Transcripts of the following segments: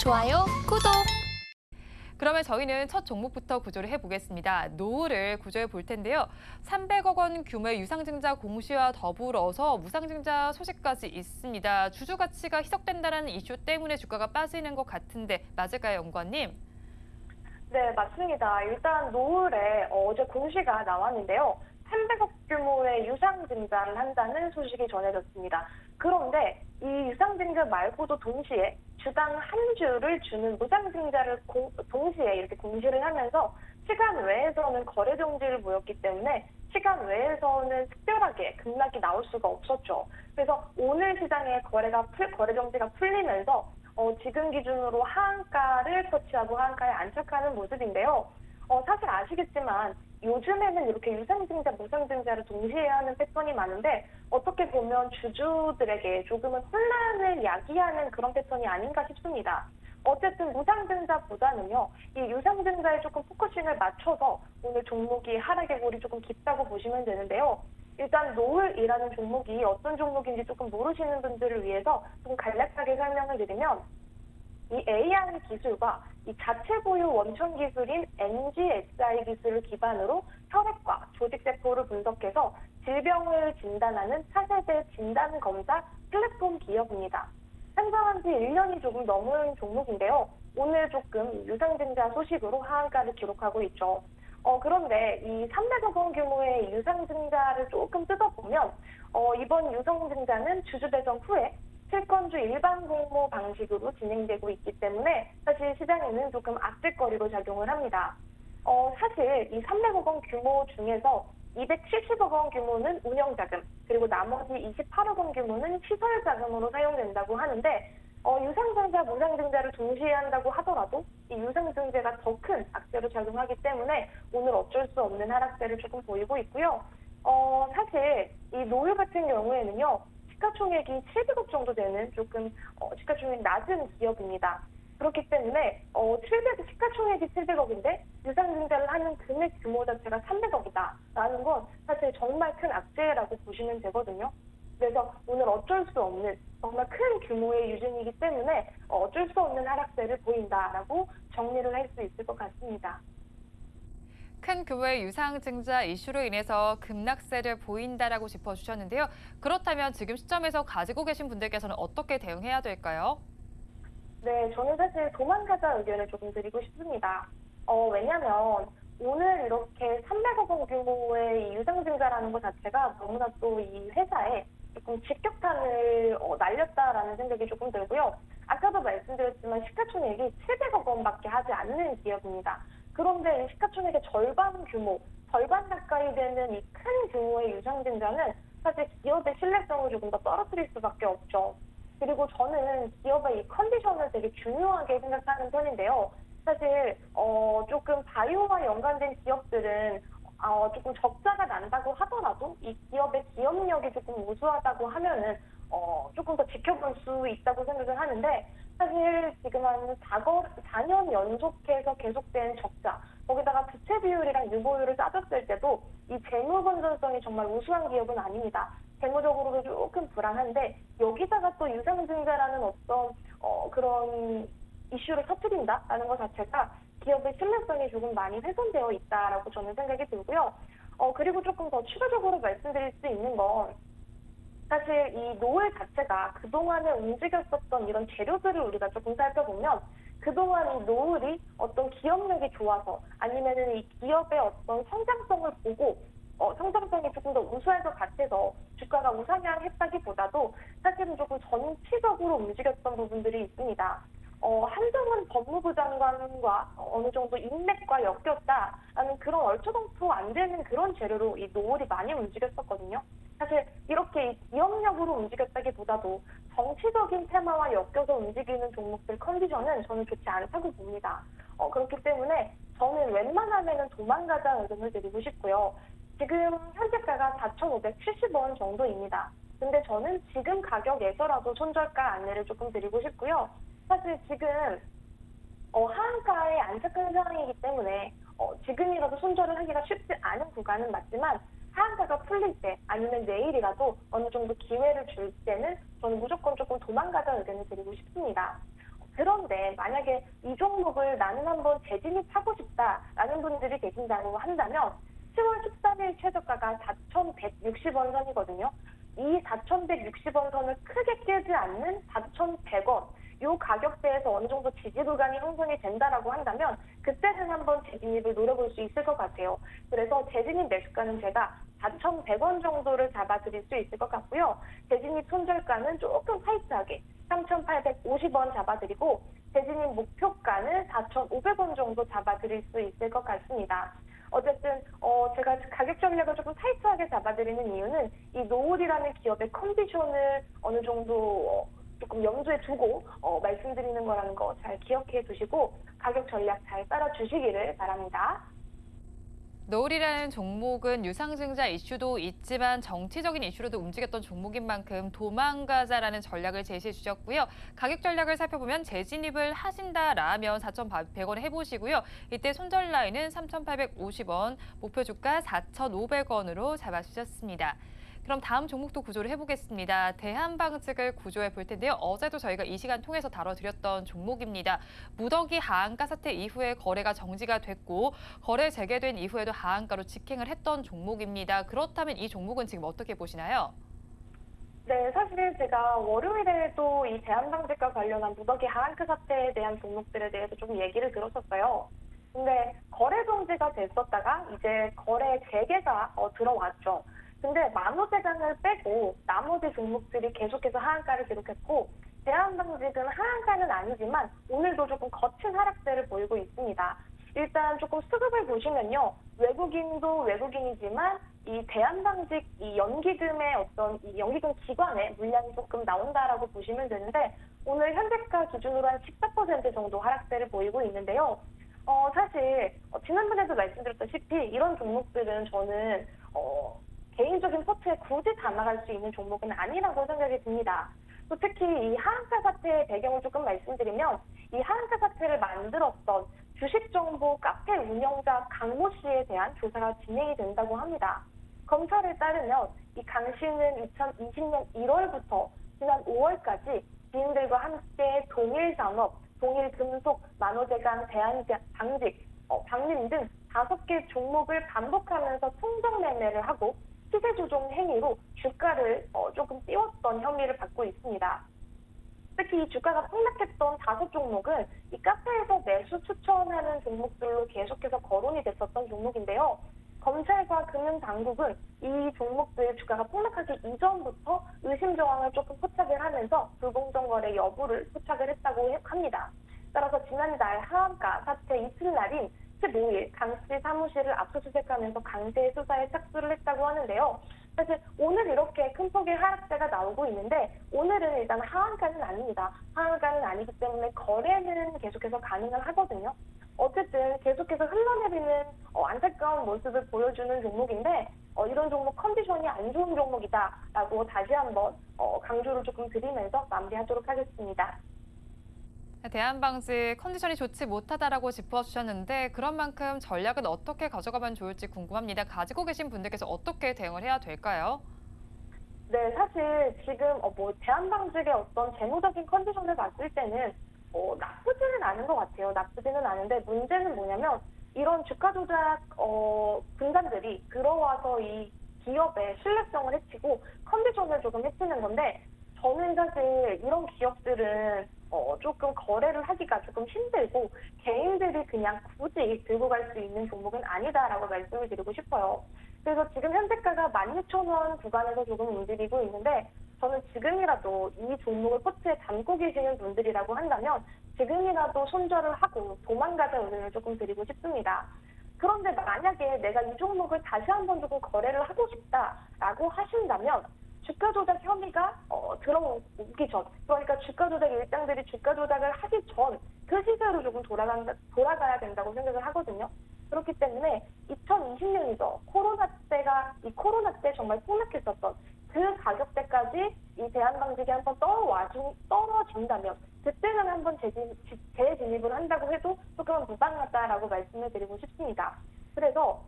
좋아요, 구독! 그러면 저희는 첫 종목부터 구조를 해보겠습니다. 노후를 구조해 볼 텐데요. 300억 원 규모의 유상증자 공시와 더불어서 무상증자 소식까지 있습니다. 주주 가치가 희석된다는 이슈 때문에 주가가 빠지는 것 같은데 맞을까요, 연구원님? 네, 맞습니다. 일단 노을에 어제 공시가 나왔는데요. 300억 규모의 유상증자를 한다는 소식이 전해졌습니다. 그런데 이 유상증자 말고도 동시에 주당 한 주를 주는 무상증자를 동시에 이렇게 공시를 하면서 시간 외에서는 거래 정지를 보였기 때문에 시간 외에서는 특별하게 급락이 나올 수가 없었죠. 그래서 오늘 시장에 거래 정지가 풀리면서 지금 기준으로 하한가를 터치하고 하한가에 안착하는 모습인데요. 사실 아시겠지만 요즘에는 이렇게 유상증자, 무상증자를 동시에 하는 패턴이 많은데 어떻게 보면 주주들에게 조금은 혼란을 야기하는 그런 패턴이 아닌가 싶습니다. 어쨌든 무상증자보다는요, 이 유상증자에 조금 포커싱을 맞춰서 오늘 종목이 하락의 골이 조금 깊다고 보시면 되는데요. 일단 노을이라는 종목이 어떤 종목인지 조금 모르시는 분들을 위해서 좀 간략하게 설명을 드리면 이 AI 기술과 이 자체 보유 원천 기술인 NGSI 기술을 기반으로 혈액과 조직세포를 분석해서 질병을 진단하는 차세대 진단 검사 플랫폼 기업입니다. 상장한 지 1년이 조금 넘은 종목인데요. 오늘 조금 유상증자 소식으로 하한가를 기록하고 있죠. 그런데 이 300억 원 규모의 유상증자를 조금 뜯어보면 이번 유상증자는 주주배정 후에 채권주 일반 공모 방식으로 진행되고 있기 때문에 사실 시장에는 조금 악재거리로 작용을 합니다. 사실 이 300억 원 규모 중에서 270억 원 규모는 운영자금, 그리고 나머지 28억 원 규모는 시설자금으로 사용된다고 하는데 유상증자, 무상증자를 동시에 한다고 하더라도 이 유상증자가 더 큰 악재로 작용하기 때문에 오늘 어쩔 수 없는 하락세를 조금 보이고 있고요. 사실 이 노을 같은 경우에는요. 시가총액이 700억 정도 되는 조금 시가총액 낮은 기업입니다. 그렇기 때문에 시가총액이 700억인데 유상증자를 하는 금액 규모 자체가 300억이다라는 건 사실 정말 큰 악재라고 보시면 되거든요. 그래서 오늘 어쩔 수 없는 정말 큰 규모의 유진이기 때문에 어쩔 수 없는 하락세를 보인다라고 정리를 할 수 있을 것 같습니다. 큰 규모의 유상증자 이슈로 인해서 급락세를 보인다라고 짚어주셨는데요. 그렇다면 지금 시점에서 가지고 계신 분들께서는 어떻게 대응해야 될까요? 네, 저는 사실 도망가자 의견을 조금 드리고 싶습니다. 왜냐면 오늘 이렇게 300억 원 규모의 이 유상증자라는 것 자체가 너무나 또 이 회사에 조금 직격탄을 날렸다라는 생각이 조금 들고요. 아까도 말씀드렸지만 시가총액이 700억 원밖에 하지 않는 기업입니다. 그런데 이 시가총액의 절반 가까이 되는 이 큰 규모의 유상증자는 사실 기업의 신뢰성을 조금 더 떨어뜨릴 수밖에 없죠. 그리고 저는 기업의 이 컨디션을 되게 중요하게 생각하는 편인데요. 사실 조금 바이오와 연관된 기업들은 조금 적자가 난다고 하더라도 이 기업의 기업력이 조금 우수하다고 하면은 조금 더 지켜볼 수 있다고 생각을 하는데 사실 지금 한 4년 연속해서 계속된 적자, 거기다가 부채 비율이랑 유보율을 따졌을 때도 이 재무 건전성이 정말 우수한 기업은 아닙니다. 재무적으로도 조금 불안한데 여기다가 또 유상증자라는 어떤 그런 이슈를 터뜨린다라는 것 자체가 기업의 신뢰성이 조금 많이 훼손되어 있다라고 저는 생각이 들고요. 그리고 조금 더 추가적으로 말씀드릴 수 있는 건 사실 이 노을 자체가 그동안에 움직였었던 이런 재료들을 우리가 조금 살펴보면 그동안 이 노을이 어떤 기업력이 좋아서 아니면은 이 기업의 어떤 성장성을 보고 성장성이 조금 더 우수할 것 같아서 주가가 우상향했다기보다도 사실은 조금 정치적으로 움직였던 부분들이 있습니다. 한동훈 법무부 장관과 어느 정도 인맥과 엮였다라는 그런 얼토당토 안 되는 그런 재료로 이 노을이 많이 움직였었거든요. 사실 이렇게 이 기업력으로 움직였다기보다도 정치적인 테마와 엮여서 움직이는 종목들 컨디션은 저는 좋지 않다고 봅니다. 그렇기 때문에 저는 웬만하면은 도망가자 의견을 드리고 싶고요. 지금 현재가가 4,570원 정도입니다. 근데 저는 지금 가격에서라도 손절가 안내를 조금 드리고 싶고요. 사실 지금 하한가에 안착한 상황이기 때문에 지금이라도 손절을 하기가 쉽지 않은 구간은 맞지만 하한가가 풀릴 때 아니면 내일이라도 어느 정도 기회를 줄 때는 저는 무조건 조금 도망가자 의견을 드리고 싶습니다. 그런데 만약에 이 종목을 나는 한번 재진입하고 싶다라는 분들이 계신다고 한다면 10월 13일 최저가가 4,160원 선이거든요. 이 4,160원 선을 크게 깨지 않는 4,100원, 이 가격대에서 어느 정도 지지 구간이 형성이 된다라고 한다면 그때는 한번 재진입을 노려볼 수 있을 것 같아요. 그래서 재진입 매수가는 제가 4,100원 정도를 잡아드릴 수 있을 것 같고요. 재진입 손절가는 조금 타이트하게 3,850원 잡아드리고 재진입 목표가는 4,500원 정도 잡아드릴 수 있을 것 같습니다. 어쨌든 제가 가격 전략을 조금 타이트하게 잡아드리는 이유는 이 노을이라는 기업의 컨디션을 어느 정도 조금 염두에 두고 말씀드리는 거라는 거 잘 기억해 두시고 가격 전략 잘 따라 주시기를 바랍니다. 노을이라는 종목은 유상증자 이슈도 있지만 정치적인 이슈로도 움직였던 종목인 만큼 도망가자라는 전략을 제시해 주셨고요. 가격 전략을 살펴보면 재진입을 하신다라면 4,100원 해보시고요. 이때 손절 라인은 3,850원, 목표 주가 4,500원으로 잡아주셨습니다. 그럼 다음 종목도 구조를 해보겠습니다. 대한방직을 구조해 볼 텐데요. 어제도 저희가 이 시간 통해서 다뤄드렸던 종목입니다. 무더기 하한가 사태 이후에 거래가 정지가 됐고 거래 재개된 이후에도 하한가로 직행을 했던 종목입니다. 그렇다면 이 종목은 지금 어떻게 보시나요? 네, 사실 제가 월요일에도 이 대한방직과 관련한 무더기 하한가 사태에 대한 종목들에 대해서 조금 얘기를 들었었어요. 근데 거래 정지가 됐었다가 이제 거래 재개가 들어왔죠. 근데 만호재강을 빼고 나머지 종목들이 계속해서 하한가를 기록했고 대한방직은 하한가는 아니지만 오늘도 조금 거친 하락세를 보이고 있습니다. 일단 조금 수급을 보시면요. 외국인도 외국인이지만 이 대한방직 이 연기금의 어떤 이 연기금 기관의 물량이 조금 나온다라고 보시면 되는데 오늘 현재가 기준으로 한 14% 정도 하락세를 보이고 있는데요. 사실 지난번에도 말씀드렸다시피 이런 종목들은 저는 개인적인 포트에 굳이 담아갈 수 있는 종목은 아니라고 생각이 듭니다. 또 특히 이 하한가 사태의 배경을 조금 말씀드리면 이 하한가 사태를 만들었던 주식정보 카페 운영자 강모 씨에 대한 조사가 진행이 된다고 합니다. 검찰에 따르면 이 강 씨는 2020년 1월부터 지난 5월까지 지인들과 함께 동일산업, 동일금속, 만호재강, 대한방직, 방림 등 5개 종목을 반복하면서 통정 매매를 하고 시세 조종 행위로 주가를 조금 띄웠던 혐의를 받고 있습니다. 특히 이 주가가 폭락했던 5종목은 이 카페에서 매수 추천하는 종목들로 계속해서 거론이 됐었던 종목인데요. 검찰과 금융당국은 이 종목들 주가가 폭락하기 이전부터 의심 정황을 조금 포착을 하면서 불공정 거래 여부를 포착을 했다고 합니다. 따라서 지난달 하한가 사태 이튿날인 15일 강 씨 사무실을 압수수색하면서 강제 수사에 착수를 했다고 하는데요. 사실 오늘 이렇게 큰 폭의 하락세가 나오고 있는데 오늘은 일단 하한가는 아닙니다. 하한가는 아니기 때문에 거래는 계속해서 가능은 하거든요. 어쨌든 계속해서 흘러내리는 안타까운 모습을 보여주는 종목인데 이런 종목 컨디션이 안 좋은 종목이다라고 다시 한번 강조를 조금 드리면서 마무리하도록 하겠습니다. 대한방직 컨디션이 좋지 못하다라고 짚어주셨는데 그런 만큼 전략은 어떻게 가져가면 좋을지 궁금합니다. 가지고 계신 분들께서 어떻게 대응을 해야 될까요? 네, 사실 지금 대한방직의 어떤 재무적인 컨디션을 봤을 때는 나쁘지는 않은 것 같아요. 나쁘지는 않은데 문제는 뭐냐면 이런 주가 조작 분단들이 들어와서 이 기업의 신뢰성을 해치고 컨디션을 조금 해치는 건데 저는 사실 이런 기업들은 조금 거래를 하기가 조금 힘들고 개인들이 그냥 굳이 들고 갈 수 있는 종목은 아니다라고 말씀을 드리고 싶어요. 그래서 지금 현재가가 16,000원 구간에서 조금 움직이고 있는데 저는 지금이라도 이 종목을 포트에 담고 계시는 분들이라고 한다면 지금이라도 손절을 하고 도망가자 의견을 조금 드리고 싶습니다. 그런데 만약에 내가 이 종목을 다시 한번 조금 거래를 하고 싶다라고 하신다면 주가 조작 혐의가 들어오기 전, 그러니까 주가 조작 일당들이 주가 조작을 하기 전 그 시세로 조금 돌아가야 된다고 생각을 하거든요. 그렇기 때문에 2020년이죠. 이 코로나 때 정말 폭락했었던 그 가격대까지 이 대한방직이 한번 떨어진다면 그때는 한번 재진입을 한다고 해도 조금은 무방하다라고 말씀을 드리고 싶습니다. 그래서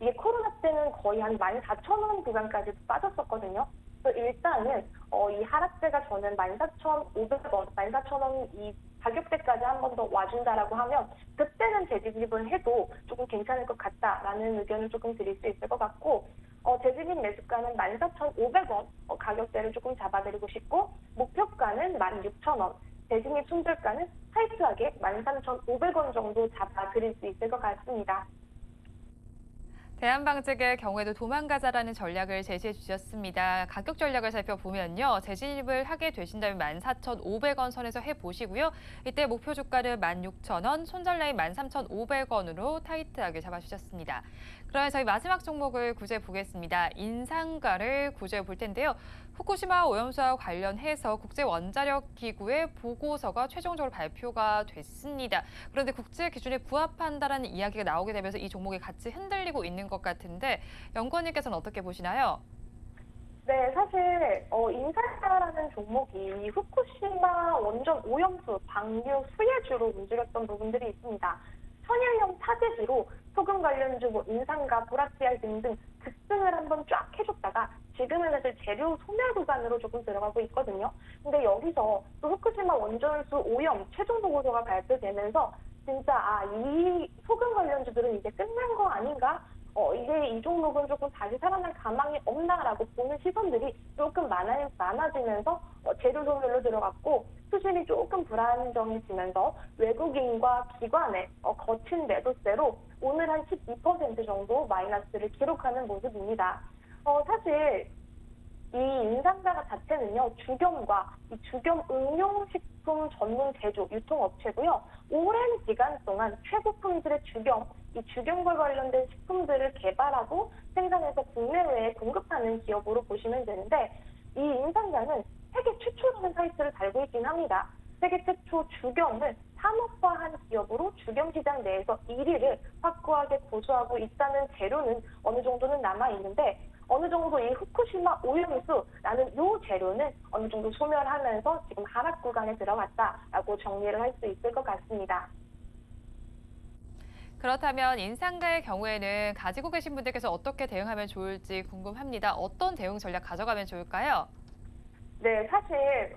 이게 코로나 때는 거의 한 14,000원 구간까지 빠졌었거든요. 그래서 일단은 이 하락세가 저는 14,500원, 14,000원 이 가격대까지 한 번 더 와준다라고 하면 그때는 재진입을 해도 조금 괜찮을 것 같다라는 의견을 조금 드릴 수 있을 것 같고 재진입 매수가는 14,500원 가격대를 조금 잡아드리고 싶고 목표가는 16,000원, 재진입 손절가는 타이트하게 13,500원 정도 잡아드릴 수 있을 것 같습니다. 대한방직의 경우에도 도망가자라는 전략을 제시해 주셨습니다. 가격 전략을 살펴보면요. 재진입을 하게 되신다면 14,500원 선에서 해보시고요. 이때 목표 주가는 16,000원, 손절 라인 13,500원으로 타이트하게 잡아주셨습니다. 그러면 저희 마지막 종목을 구제해 보겠습니다. 인상가를 구제해 볼 텐데요. 후쿠시마 오염수와 관련해서 국제원자력기구의 보고서가 최종적으로 발표가 됐습니다. 그런데 국제 기준에 부합한다라는 이야기가 나오게 되면서 이 종목이 같이 흔들리고 있는 것 같은데 연구원님께서는 어떻게 보시나요? 네, 사실 인산사라는 종목이 이 후쿠시마 원전 오염수 방류 수혜주로 움직였던 부분들이 있습니다. 천일염 차제지로 소금 관련주 뭐 인산과 보라티알 등등 급등을 한번 쫙 해줬다가 지금은 사실 재료 소멸 구간으로 조금 들어가고 있거든요. 근데 여기서 또 후쿠시마 원전수 오염 최종 보고서가 발표되면서 진짜 이 소금 관련주들은 이제 끝난 거 아닌가? 이제 이 종목은 조금 다시 살아날 가망이 없나라고 보는 시선들이 조금 많아지면서 재료 소멸로 들어갔고 수신이 조금 불안정해지면서 외국인과 기관의 거친 매도세로 오늘 한 12% 정도 마이너스를 기록하는 모습입니다. 사실 이 인상가 자체는요, 주겸과 이 주겸 응용식품 전문 제조 유통업체고요. 오랜 기간 동안 최고 품질의 주겸, 이 주겸과 관련된 식품들을 개발하고 생산해서 국내외에 공급하는 기업으로 보시면 되는데 이 인상가는 세계 최초라는 타이틀을 달고 있긴 합니다. 세계 최초 주겸을 산업화한 기업으로 주겸 시장 내에서 1위를 확고하게 고수하고 있다는 재료는 어느 정도는 남아있는데 어느 정도 이 후쿠시마 오염수라는 이 재료는 어느 정도 소멸하면서 지금 하락 구간에 들어갔다라고 정리를 할 수 있을 것 같습니다. 그렇다면 인상가의 경우에는 가지고 계신 분들께서 어떻게 대응하면 좋을지 궁금합니다. 어떤 대응 전략 가져가면 좋을까요? 네, 사실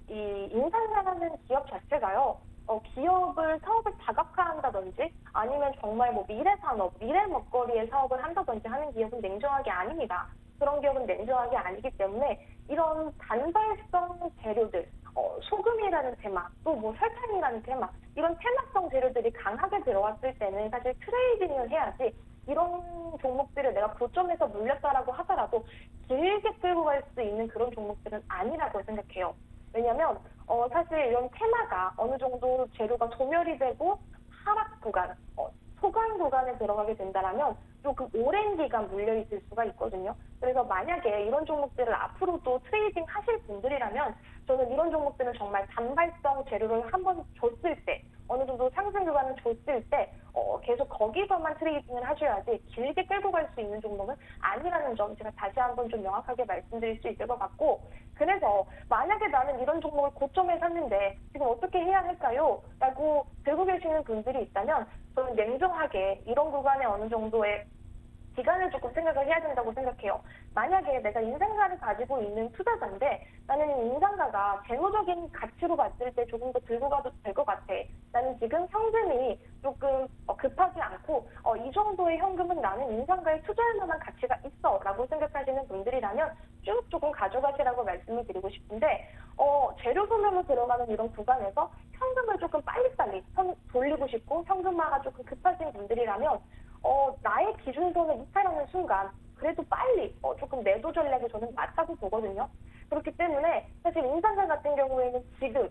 이 인산사라는 기업 자체가요. 기업을 사업을 다각화한다든지 아니면 정말 뭐 미래 산업, 미래 먹거리의 사업을 한다든지 하는 기업은 냉정하게 아닙니다. 그런 기업은 냉정하게 아니기 때문에 이런 단발성 재료들, 소금이라는 테마, 또 뭐 설탕이라는 테마, 이런 테마성 재료들이 강하게 들어왔을 때는 사실 트레이딩을 해야지 이런 종목들을 내가 고점에서 물렸다라고 하더라도 길게 끌고 갈 수 있는 그런 종목들은 아니라고 생각해요. 왜냐하면 사실 이런 테마가 어느 정도 재료가 소멸이 되고 하락 구간, 소강 구간에 들어가게 된다면 조금 오랜 기간 물려 있을 수가 있거든요. 그래서 만약에 이런 종목들을 앞으로도 트레이딩 하실 분들이라면 저는 이런 종목들은 정말 단발성 재료를 한번 줬을 때 어느 정도 상승 구간을 줬을 때 계속 거기서만 트레이딩을 하셔야지 길게 끌고 갈 수 있는 종목은 아니라는 점 제가 다시 한번 좀 명확하게 말씀드릴 수 있을 것 같고 그래서 만약에 나는 이런 종목을 고점에 샀는데 지금 어떻게 해야 할까요? 라고 들고 계시는 분들이 있다면 저는 냉정하게 이런 구간에 어느 정도의 기간을 조금 생각을 해야 된다고 생각해요. 만약에 내가 인상가를 가지고 있는 투자자인데 나는 이 인상가가 재무적인 가치로 봤을 때 조금 더 들고 가도 될 것 같아. 나는 지금 현금이 조금 급하지 않고 이 정도의 현금은 나는 인상가에 투자할 만한 가치가 있어 라고 생각하시는 분들이라면 쭉 조금 가져가시라고 말씀을 드리고 싶은데 재료 소멸로 들어가는 이런 구간에서 현금을 조금 빨리빨리 돌리고 싶고 현금화가 조금 급하신 분들이라면 나의 기준선을 이탈하는 순간 그래도 빨리 조금 매도 전략이 저는 맞다고 보거든요. 그렇기 때문에 사실 인산사 같은 경우에는 지금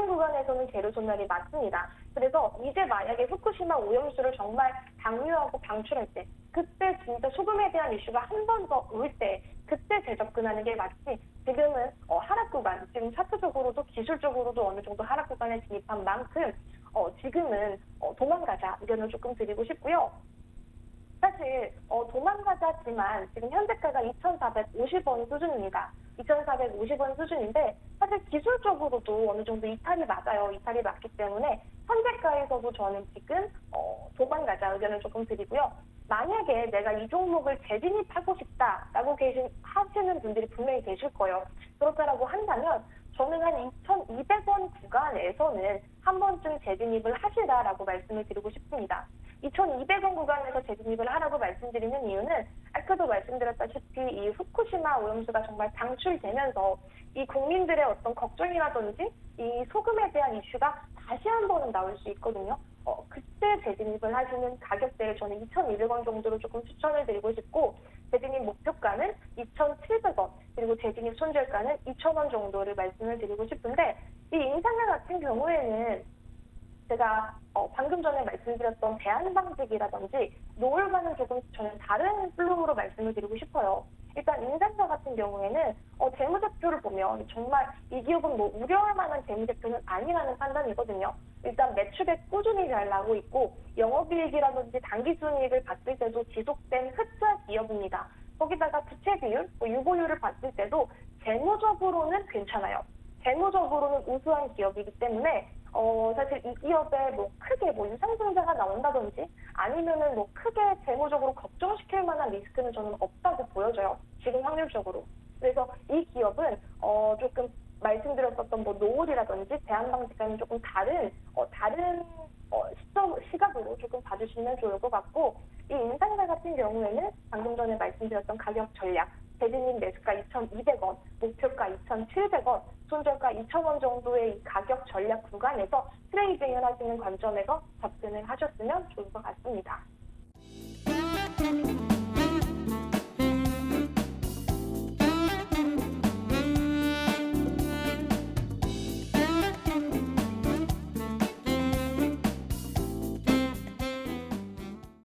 구간에서는 재료 소멸이 맞습니다. 그래서 이제 만약에 후쿠시마 오염수를 정말 방류하고 방출할 때 그때 진짜 소금에 대한 이슈가 한 번 더 올 때 그때 재접근하는 게 맞지 지금은 하락 구간 지금 차트적으로도 기술적으로도 어느 정도 하락 구간에 진입한 만큼 지금은 도망가자 의견을 조금 드리고 싶고요. 사실 도망가자지만 지금 현재가가 2,450원 수준입니다. 2,450원 수준인데 사실 기술적으로도 어느 정도 이탈이 맞아요. 이탈이 맞기 때문에 현재가에서도 저는 지금 도망가자 의견을 조금 드리고요. 만약에 내가 이 종목을 재진입하고 싶다라고 하시는 분들이 분명히 계실 거예요. 그렇다라고 한다면 저는 한 2,200원 구간에서는 한 번쯤 재진입을 하시라라고 말씀을 드리고 싶습니다. 2,200원 구간에서 재진입을 하라고 말씀드리는 이유는 아까도 말씀드렸다시피 이 후쿠시마 오염수가 정말 방출되면서 이 국민들의 어떤 걱정이라든지 이 소금에 대한 이슈가 다시 한 번은 나올 수 있거든요. 그때 재진입을 하시는 가격대를 저는 2,200원 정도로 조금 추천을 드리고 싶고 재진입 목표가는 2,700원 그리고 재진입 손절가는 2,000원 정도를 말씀을 드리고 싶은데 이 인상가 같은 경우에는 제가 방금 전에 말씀드렸던 대한방직이라든지 노을과는 조금 저는 다른 플로우로 말씀을 드리고 싶어요. 일단 인상사 같은 경우에는 재무제표를 보면 정말 이 기업은 뭐 우려할 만한 재무제표는 아니라는 판단이거든요. 일단 매출액 꾸준히 잘 나고 있고 영업이익이라든지 당기순이익을 봤을 때도 지속된 흑자 기업입니다. 거기다가 부채 비율, 유보율을 봤을 때도 재무적으로는 괜찮아요. 재무적으로는 우수한 기업이기 때문에 사실 이 기업에 뭐 크게 뭐 유상증자가 나온다든지 아니면은 뭐 크게 재무적으로 걱정시킬 만한 리스크는 저는 없다고 보여져요. 지금 확률적으로. 그래서 이 기업은 조금 말씀드렸었던 뭐 노을이라든지 대한방직과는 조금 다른 시각으로 조금 봐주시면 좋을 것 같고 이 인상사 같은 경우에는 방금 전에 말씀드렸던 가격 전략 재진입 매수가 2,200원, 목표가 2,700원, 손절가 2,000원 정도의 이 가격 전략 구간에서 트레이딩을 하시는 관점에서 접근을 하시면